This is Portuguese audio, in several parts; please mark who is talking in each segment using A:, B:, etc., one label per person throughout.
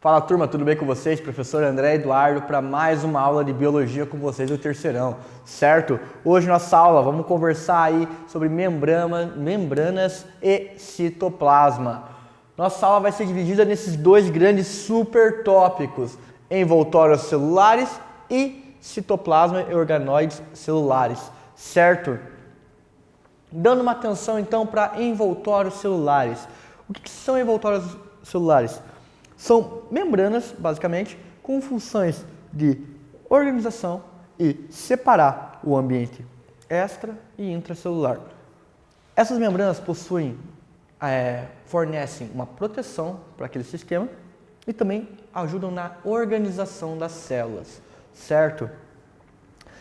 A: Fala turma, tudo bem com vocês? Professor André Eduardo para mais uma aula de biologia com vocês do terceirão, certo? Hoje nossa aula vamos conversar aí sobre membranas e citoplasma. Nossa aula vai ser dividida nesses dois grandes super tópicos, envoltórios celulares e citoplasma e organoides celulares, certo? Dando uma atenção então para envoltórios celulares. O que são envoltórios celulares? São membranas, basicamente, com funções de organização e separar o ambiente extra e intracelular. Essas membranas fornecem uma proteção para aquele sistema e também ajudam na organização das células, certo?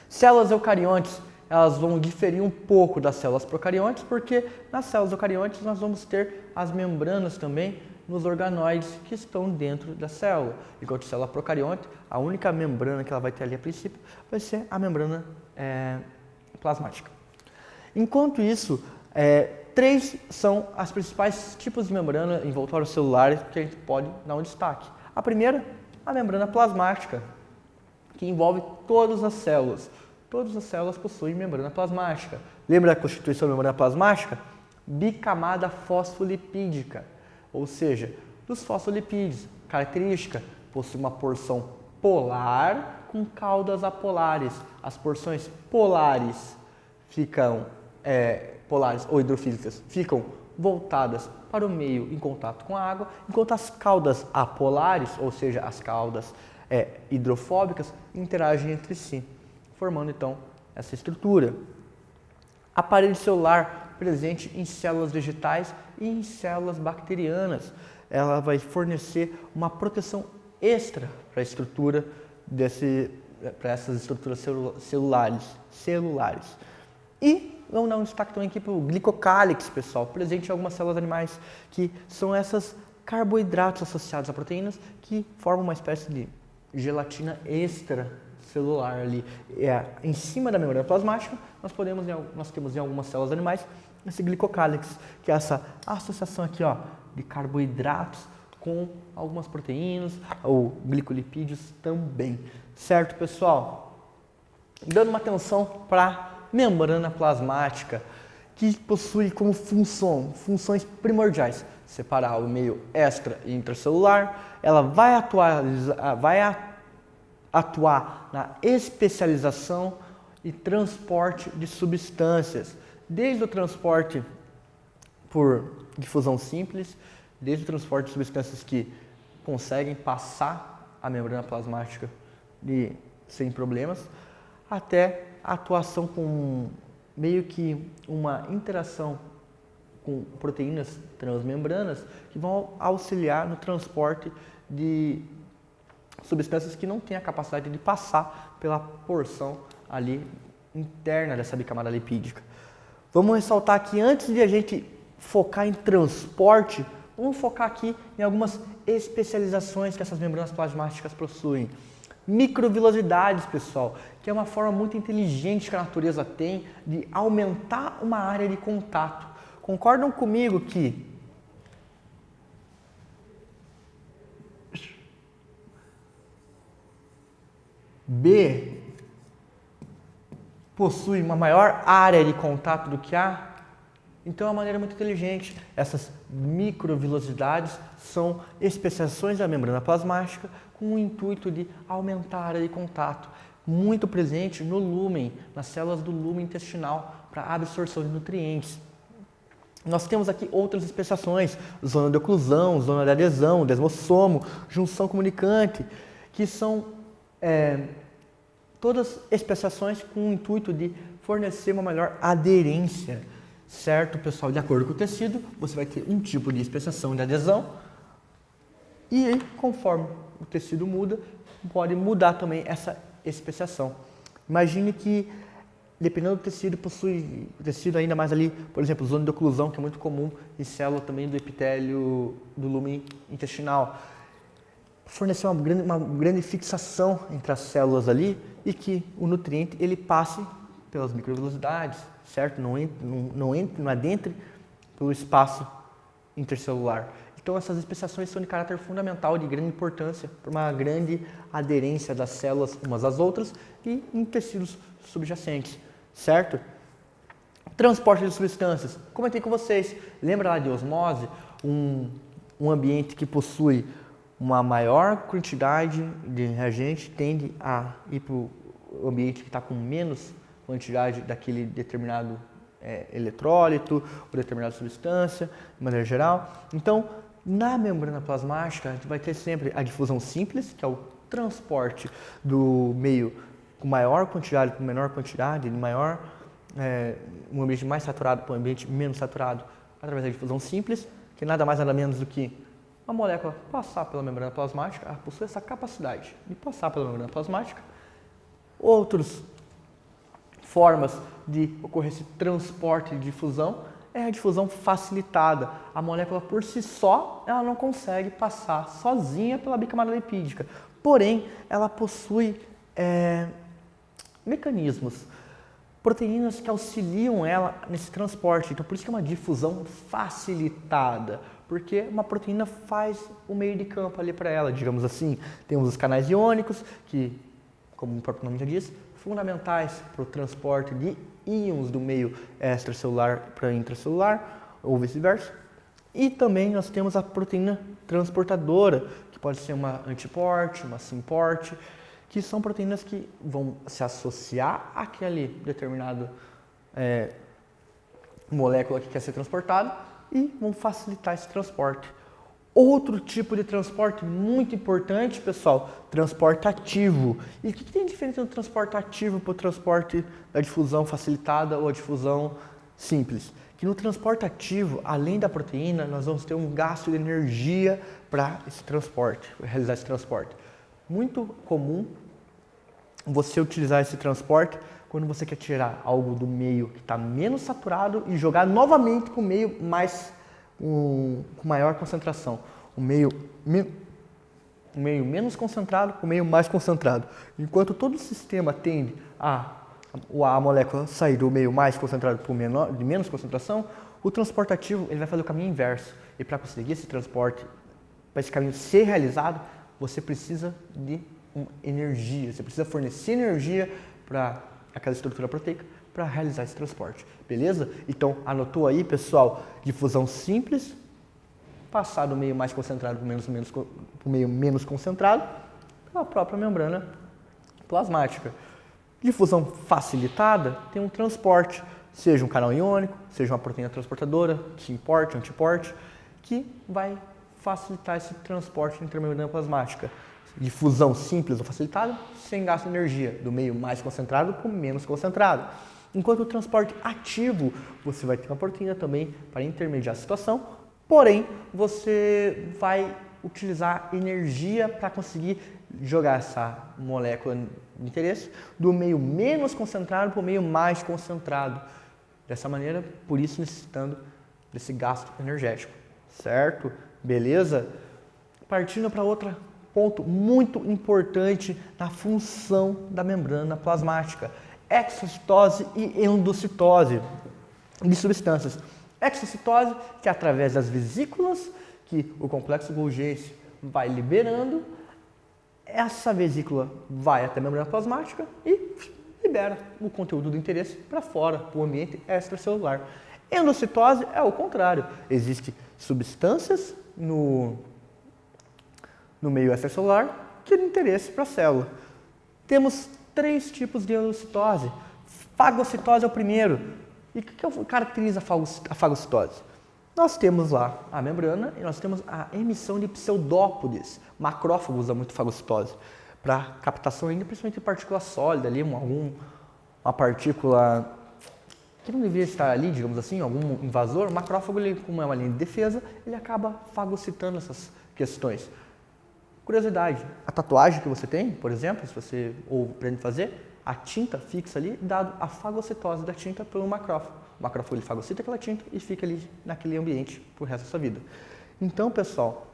A: Células eucariontes, elas vão diferir um pouco das células procariontes, porque nas células eucariontes nós vamos ter as membranas também nos organoides que estão dentro da célula. Enquanto a célula procarionte, a única membrana que ela vai ter ali a princípio vai ser a membrana plasmática. Enquanto isso, três são as principais tipos de membrana envoltórios celulares que a gente pode dar um destaque. A primeira, a membrana plasmática, que envolve todas as células. Todas as células possuem membrana plasmática. Lembra da constituição da membrana plasmática? Bicamada fosfolipídica. Ou seja, dos fosfolipídios, característica, possui uma porção polar com caudas apolares. As porções polares polares ou hidrofílicas ficam voltadas para o meio em contato com a água, enquanto as caudas apolares, ou seja, as caudas hidrofóbicas, interagem entre si, formando então essa estrutura. A parede celular presente em células vegetais e em células bacterianas. Ela vai fornecer uma proteção extra para a estrutura para essas estruturas celulares. E vamos dar um destaque também aqui para o glicocálix, pessoal, presente em algumas células animais, que são esses carboidratos associados a proteínas que formam uma espécie de gelatina extracelular ali. Em cima da membrana plasmática, nós temos em algumas células animais esse glicocálix, que é essa associação aqui, ó, de carboidratos com algumas proteínas ou glicolipídios também, certo, pessoal? Dando uma atenção para a membrana plasmática, que possui como funções primordiais: separar o meio extra e intracelular. Ela vai atuar na especialização e transporte de substâncias, desde o transporte por difusão simples, desde o transporte de substâncias que conseguem passar a membrana plasmática sem problemas, até a atuação com meio que uma interação com proteínas transmembranas que vão auxiliar no transporte de substâncias que não têm a capacidade de passar pela porção ali interna dessa bicamada lipídica. Vamos ressaltar aqui, antes de a gente focar em transporte, vamos focar aqui em algumas especializações que essas membranas plasmáticas possuem. Microvilosidades, pessoal, que é uma forma muito inteligente que a natureza tem de aumentar uma área de contato. Concordam comigo que B possui uma maior área de contato do que A? Então é uma maneira muito inteligente. Essas microvilosidades são especiações da membrana plasmática com o intuito de aumentar a área de contato, muito presente no lúmen, nas células do lúmen intestinal, para absorção de nutrientes. Nós temos aqui outras especiações: zona de oclusão, zona de adesão, desmossomo, junção comunicante, que são todas especiações com o intuito de fornecer uma melhor aderência, certo, pessoal? De acordo com o tecido, você vai ter um tipo de especiação de adesão e aí, conforme o tecido muda, pode mudar também essa especiação. Imagine que, dependendo do tecido, possui tecido ainda mais ali, por exemplo, zona de oclusão, que é muito comum em célula também do epitélio do lúmen intestinal. Fornecer uma grande fixação entre as células ali e que o nutriente ele passe pelas microvelocidades, certo? Não adentre pelo espaço intercelular. Então essas especiações são de caráter fundamental, de grande importância, para uma grande aderência das células umas às outras e em tecidos subjacentes, certo? Transporte de substâncias. Comentei com vocês, lembra lá de osmose? Um ambiente que possui uma maior quantidade de reagente tende a ir para o ambiente que está com menos quantidade daquele determinado eletrólito ou determinada substância, de maneira geral. Então, na membrana plasmática, a gente vai ter sempre a difusão simples, que é o transporte do meio com maior quantidade para menor quantidade, de maior, um ambiente mais saturado para um ambiente menos saturado, através da difusão simples, que nada mais nada menos do que a molécula passar pela membrana plasmática, ela possui essa capacidade de passar pela membrana plasmática. Outras formas de ocorrer esse transporte de difusão é a difusão facilitada. A molécula por si só, ela não consegue passar sozinha pela bicamada lipídica. Porém, ela possui mecanismos, proteínas que auxiliam ela nesse transporte. Então, por isso que é uma difusão facilitada, porque uma proteína faz o meio de campo ali para ela, digamos assim. Temos os canais iônicos, que, como o próprio nome já diz, fundamentais para o transporte de íons do meio extracelular para intracelular, ou vice-versa. E também nós temos a proteína transportadora, que pode ser uma antiporte, uma simporte, que são proteínas que vão se associar àquele determinado molécula que quer ser transportada e vão facilitar esse transporte. Outro tipo de transporte muito importante, pessoal, transporte ativo. E o que tem de diferença do transporte ativo para o transporte da difusão facilitada ou a difusão simples? Que no transporte ativo, além da proteína, nós vamos ter um gasto de energia para esse transporte, realizar esse transporte. Muito comum você utilizar esse transporte quando você quer tirar algo do meio que está menos saturado e jogar novamente para o meio com maior concentração. O meio menos concentrado para o meio mais concentrado. Enquanto todo o sistema tende a molécula sair do meio mais concentrado para o de menos concentração, o transporte ativo ele vai fazer o caminho inverso. E para conseguir esse transporte, para esse caminho ser realizado, você precisa de energia, você precisa fornecer energia para aquela estrutura proteica para realizar esse transporte, beleza? Então, anotou aí, pessoal, difusão simples, passar do meio mais concentrado para o meio menos concentrado, pela própria membrana plasmática. Difusão facilitada tem um transporte, seja um canal iônico, seja uma proteína transportadora, simporte, antiporte, que vai facilitar esse transporte entre a membrana plasmática. Difusão simples ou facilitada, sem gasto de energia, do meio mais concentrado para o menos concentrado. Enquanto o transporte ativo, você vai ter uma proteína também para intermediar a situação, porém, você vai utilizar energia para conseguir jogar essa molécula de interesse do meio menos concentrado para o meio mais concentrado. Dessa maneira, por isso necessitando desse gasto energético, certo? Beleza? Partindo para outro ponto muito importante na função da membrana plasmática. Exocitose e endocitose de substâncias. Exocitose, que é através das vesículas que o complexo Golgi vai liberando, essa vesícula vai até a membrana plasmática e libera o conteúdo do interesse para fora, para o ambiente extracelular. Endocitose é o contrário. Existem substâncias no meio extracelular que têm interesse para a célula. Temos 3 tipos de endocitose. Fagocitose é o primeiro. E o que caracteriza a fagocitose? Nós temos lá a membrana e nós temos a emissão de pseudópodes. Macrófago usa muito fagocitose para captação ainda, principalmente de partícula sólida, ali, uma partícula que não deveria estar ali, digamos assim, algum invasor. O macrófago, ele, como é uma linha de defesa, ele acaba fagocitando essas questões. Curiosidade, a tatuagem que você tem, por exemplo, se você pretende fazer, a tinta fixa ali, dado a fagocitose da tinta pelo macrófago. O macrófago ele fagocita aquela tinta e fica ali naquele ambiente pro resto da sua vida. Então, pessoal,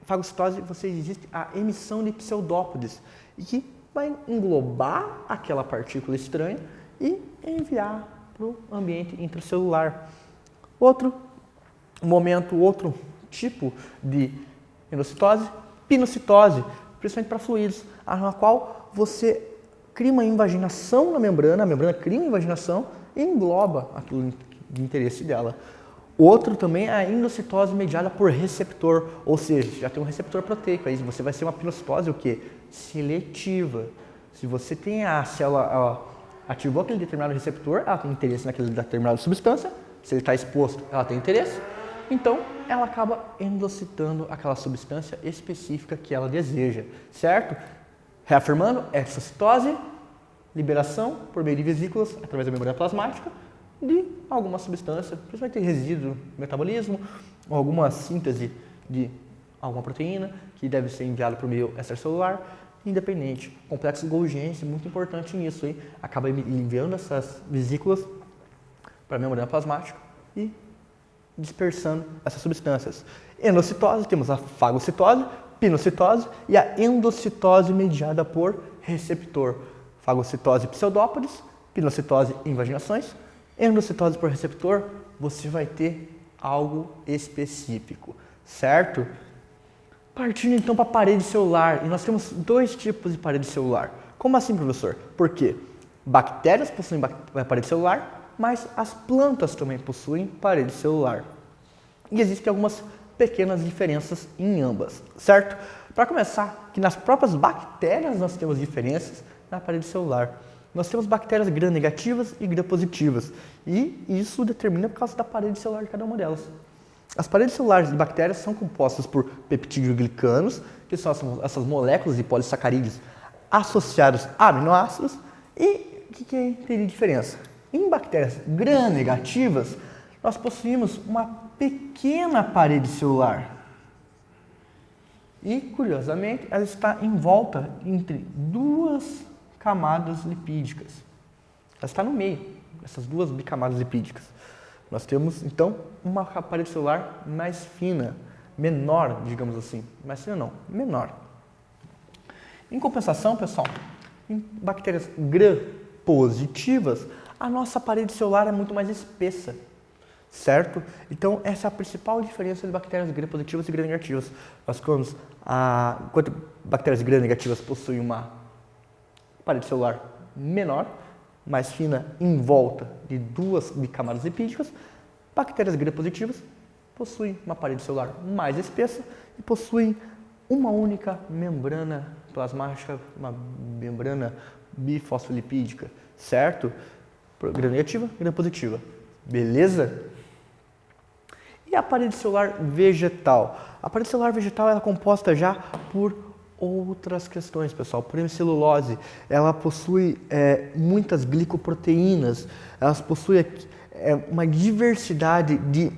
A: fagocitose, existe a emissão de pseudópodes, e que vai englobar aquela partícula estranha e enviar para o ambiente intracelular. Outro tipo de endocitose, pinocitose, principalmente para fluidos, na qual você cria uma invaginação na membrana, a membrana cria uma invaginação e engloba aquilo de interesse dela. Outro também é a endocitose mediada por receptor, ou seja, já tem um receptor proteico, aí você vai ser uma pinocitose o quê? Seletiva. Se você tem a célula, ativou aquele determinado receptor, ela tem interesse naquela determinada substância, se ele está exposto, ela tem interesse, então ela acaba endocitando aquela substância específica que ela deseja, certo? Reafirmando, exocitose, liberação por meio de vesículas, através da membrana plasmática, de alguma substância, principalmente resíduo do metabolismo, ou alguma síntese de alguma proteína, que deve ser enviada por meio extracelular, independente. Complexo Golgi, muito importante nisso, hein? Acaba enviando essas vesículas para a membrana plasmática e dispersando essas substâncias. Endocitose, temos a fagocitose, pinocitose e a endocitose mediada por receptor. Fagocitose pseudópodes, pinocitose invaginações, endocitose por receptor, você vai ter algo específico, certo? Partindo então para a parede celular, e nós temos dois tipos de parede celular. Como assim, professor? Porque bactérias possuem parede celular, mas as plantas também possuem parede celular. E existem algumas pequenas diferenças em ambas, certo? Para começar, que nas próprias bactérias nós temos diferenças na parede celular. Nós temos bactérias gram-negativas e gram-positivas, e isso determina por causa da parede celular de cada uma delas. As paredes celulares de bactérias são compostas por peptidoglicanos, que são essas moléculas de polissacarídeos associados a aminoácidos, e o que tem de diferença? Em bactérias gram-negativas, nós possuímos uma pequena parede celular. E, curiosamente, ela está envolta entre duas camadas lipídicas. Ela está no meio dessas duas bicamadas lipídicas. Nós temos, então, uma parede celular mais fina, menor, digamos assim. Mais fina não, menor. Em compensação, pessoal, em bactérias gram-positivas, a nossa parede celular é muito mais espessa, certo? Então, essa é a principal diferença de bactérias gram-positivas e gram-negativas. Enquanto bactérias gram-negativas possuem uma parede celular menor, mais fina, em volta de duas camadas lipídicas, bactérias gram-positivas possuem uma parede celular mais espessa e possuem uma única membrana plasmática, uma membrana bifosfolipídica, certo? Gram-negativa, gram-positiva. Beleza? E a parede celular vegetal? A parede celular vegetal ela é composta já por outras questões, pessoal. Por hemicelulose, ela possui muitas glicoproteínas, elas possuem uma diversidade de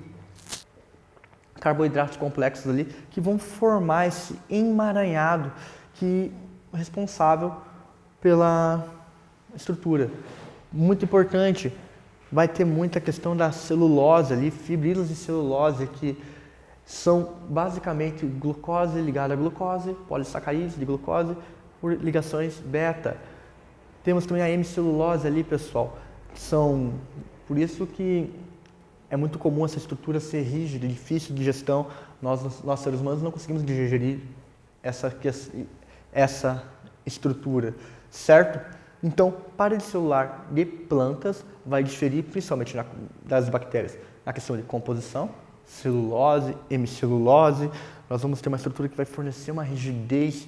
A: carboidratos complexos ali que vão formar esse emaranhado que é responsável pela estrutura. Muito importante, vai ter muita questão da celulose ali, fibrilas de celulose que são basicamente glucose ligada a glucose, polissacarídeos de glucose por ligações beta. Temos também a hemicelulose ali, pessoal. Por isso que é muito comum essa estrutura ser rígida, difícil de digestão. Nós seres humanos não conseguimos digerir essa estrutura, certo? Então, parede celular de plantas vai diferir principalmente das bactérias na questão de composição, celulose, hemicelulose. Nós vamos ter uma estrutura que vai fornecer uma rigidez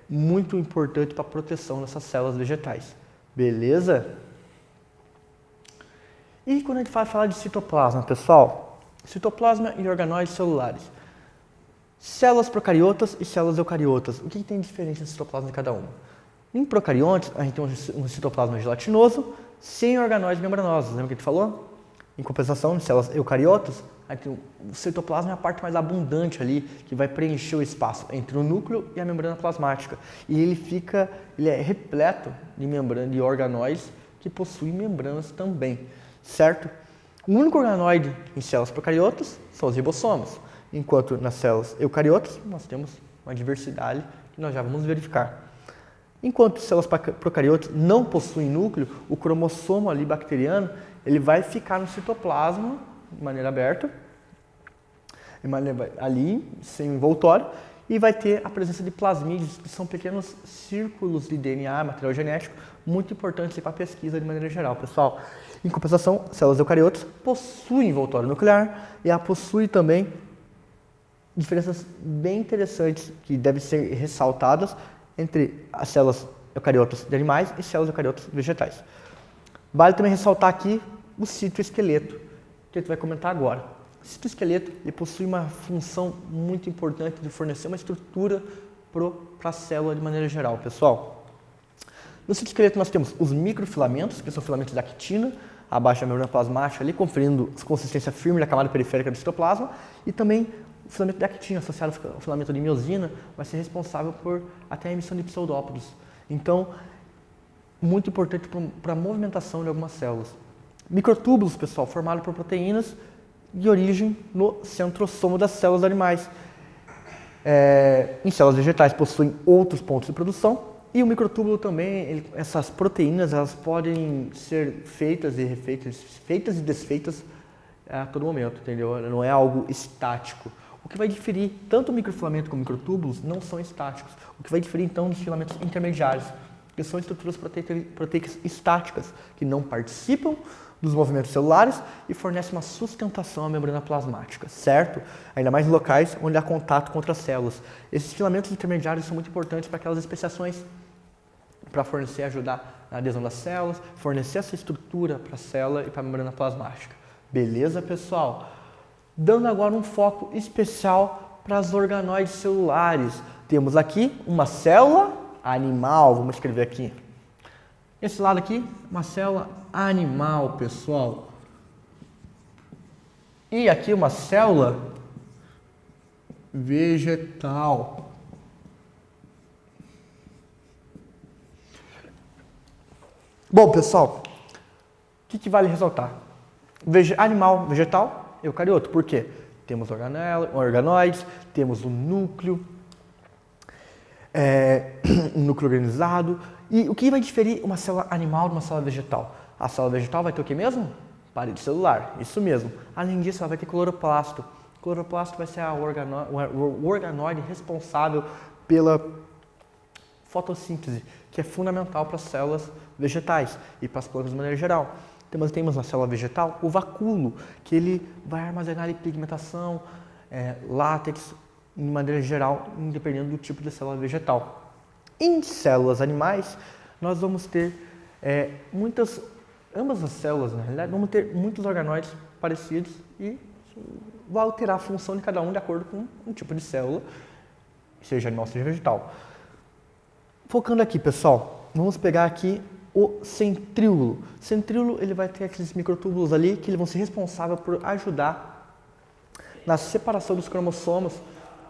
A: muito importante para a proteção dessas células vegetais. Beleza? E quando a gente vai falar de citoplasma, pessoal, citoplasma e organóides celulares. Células procariotas e células eucariotas. O que tem de diferente no citoplasma de cada uma? Em procariontes, a gente tem um citoplasma gelatinoso sem organóides membranosos. Lembra que a gente falou? Em compensação, em células eucariotas, a gente tem o citoplasma é a parte mais abundante ali, que vai preencher o espaço entre o núcleo e a membrana plasmática. E ele é repleto de organóides que possuem membranas também, certo? O único organóide em células procariotas são os ribossomos, enquanto nas células eucariotas nós temos uma diversidade que nós já vamos verificar. Enquanto células procariotas não possuem núcleo, o cromossomo ali bacteriano ele vai ficar no citoplasma de maneira aberta ali, sem envoltório, e vai ter a presença de plasmídeos, que são pequenos círculos de DNA, material genético, muito importantes para a pesquisa de maneira geral, pessoal. Em compensação, células eucariotas possuem envoltório nuclear e ela possui também diferenças bem interessantes que devem ser ressaltadas entre as células eucariotas de animais e células eucariotas vegetais. Vale também ressaltar aqui o citoesqueleto, que a gente vai comentar agora. O citoesqueleto ele possui uma função muito importante de fornecer uma estrutura para a célula de maneira geral, pessoal. No citoesqueleto nós temos os microfilamentos, que são filamentos de actina, abaixo da membrana plasmática, ali, conferindo consistência firme da camada periférica do citoplasma, e também o filamento de actina, associado ao filamento de miosina, vai ser responsável por até a emissão de pseudópodos. Então, muito importante para a movimentação de algumas células. Microtúbulos, pessoal, formados por proteínas de origem no centrossomo das células animais. Em células vegetais possuem outros pontos de produção e o microtúbulo também, essas proteínas, elas podem ser feitas e refeitas, feitas e desfeitas a todo momento, entendeu? Não é algo estático. O que vai diferir tanto o microfilamento como microtúbulos não são estáticos. O que vai diferir então dos filamentos intermediários, que são estruturas proteicas estáticas, que não participam dos movimentos celulares e fornecem uma sustentação à membrana plasmática, certo? Ainda mais em locais onde há contato com outras células. Esses filamentos intermediários são muito importantes para aquelas especiações, para fornecer e ajudar na adesão das células, fornecer essa estrutura para a célula e para a membrana plasmática. Beleza, pessoal? Dando agora um foco especial para as organoides celulares. Temos aqui uma célula animal, vamos escrever aqui. Esse lado aqui, uma célula animal, pessoal. E aqui uma célula vegetal. Bom, pessoal, o que vale ressaltar? Animal, vegetal, eucarioto. Por quê? Temos organoides, temos o núcleo, um núcleo organizado. E o que vai diferir uma célula animal de uma célula vegetal? A célula vegetal vai ter o que mesmo? Parede celular, isso mesmo. Além disso, ela vai ter cloroplasto. O cloroplasto vai ser o organoide responsável pela fotossíntese, que é fundamental para as células vegetais e para as plantas de maneira geral. Temos na célula vegetal o vacúolo, que ele vai armazenar pigmentação, látex, de maneira geral, independendo do tipo de célula vegetal. Em células animais, nós vamos ter ambas as células, na realidade, vamos ter muitos organoides parecidos e vai alterar a função de cada um de acordo com o tipo de célula, seja animal, seja vegetal. Focando aqui, pessoal, vamos pegar aqui o centríolo. O centríolo ele vai ter aqueles microtúbulos ali que vão ser responsáveis por ajudar na separação dos cromossomos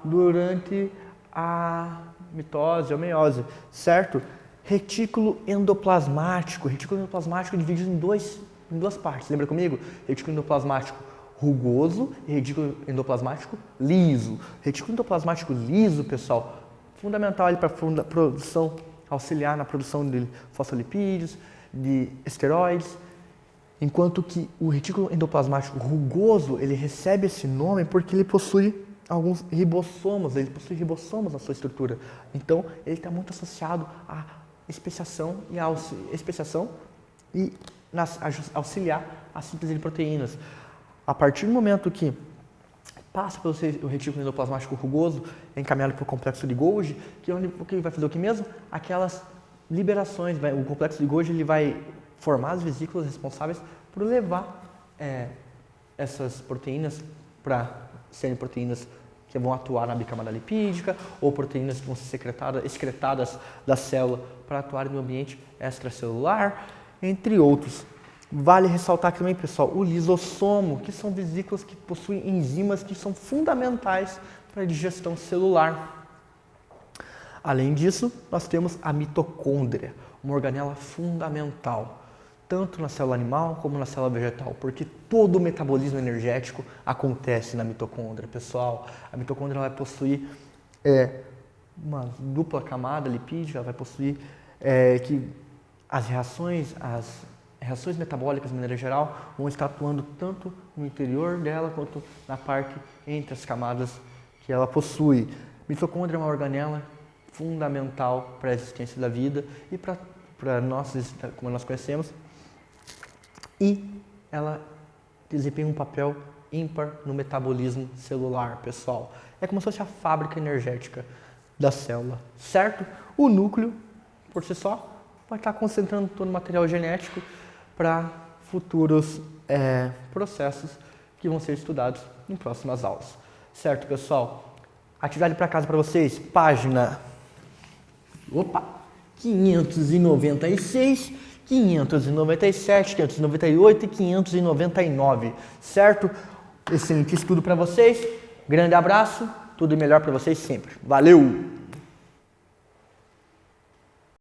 A: durante a mitose ou meiose, certo? Retículo endoplasmático. Retículo endoplasmático dividido em duas partes. Lembra comigo? Retículo endoplasmático rugoso e retículo endoplasmático liso. Retículo endoplasmático liso, pessoal, fundamental para a produção, auxiliar na produção de fosfolipídios, de esteroides, enquanto que o retículo endoplasmático rugoso, ele recebe esse nome porque ele possui alguns ribossomos, ele possui ribossomos na sua estrutura. Então, ele está muito associado à especiação e auxiliar a síntese de proteínas. A partir do momento que passa pelo retículo endoplasmático rugoso, é encaminhado para o complexo de Golgi, que vai fazer o que mesmo? Aquelas liberações. O complexo de Golgi ele vai formar as vesículas responsáveis por levar essas proteínas para serem proteínas que vão atuar na bicamada lipídica, ou proteínas que vão ser excretadas da célula para atuar no ambiente extracelular, entre outros. Vale ressaltar também, pessoal, o lisossomo, que são vesículas que possuem enzimas que são fundamentais para a digestão celular. Além disso, nós temos a mitocôndria, uma organela fundamental, tanto na célula animal como na célula vegetal, porque todo o metabolismo energético acontece na mitocôndria, pessoal. A mitocôndria vai possuir uma dupla camada lipídica, vai possuir que as reações, as reações metabólicas, de maneira geral, vão estar atuando tanto no interior dela quanto na parte entre as camadas que ela possui. Mitocôndria é uma organela fundamental para a existência da vida e para nós, como nós conhecemos, e ela desempenha um papel ímpar no metabolismo celular, pessoal. É como se fosse a fábrica energética da célula, certo? O núcleo, por si só, vai estar concentrando todo o material genético para futuros processos que vão ser estudados em próximas aulas. Certo, pessoal? Atividade para casa para vocês, página 596, 597, 598 e 599, certo? Excelente estudo para vocês, grande abraço, tudo melhor para vocês sempre. Valeu!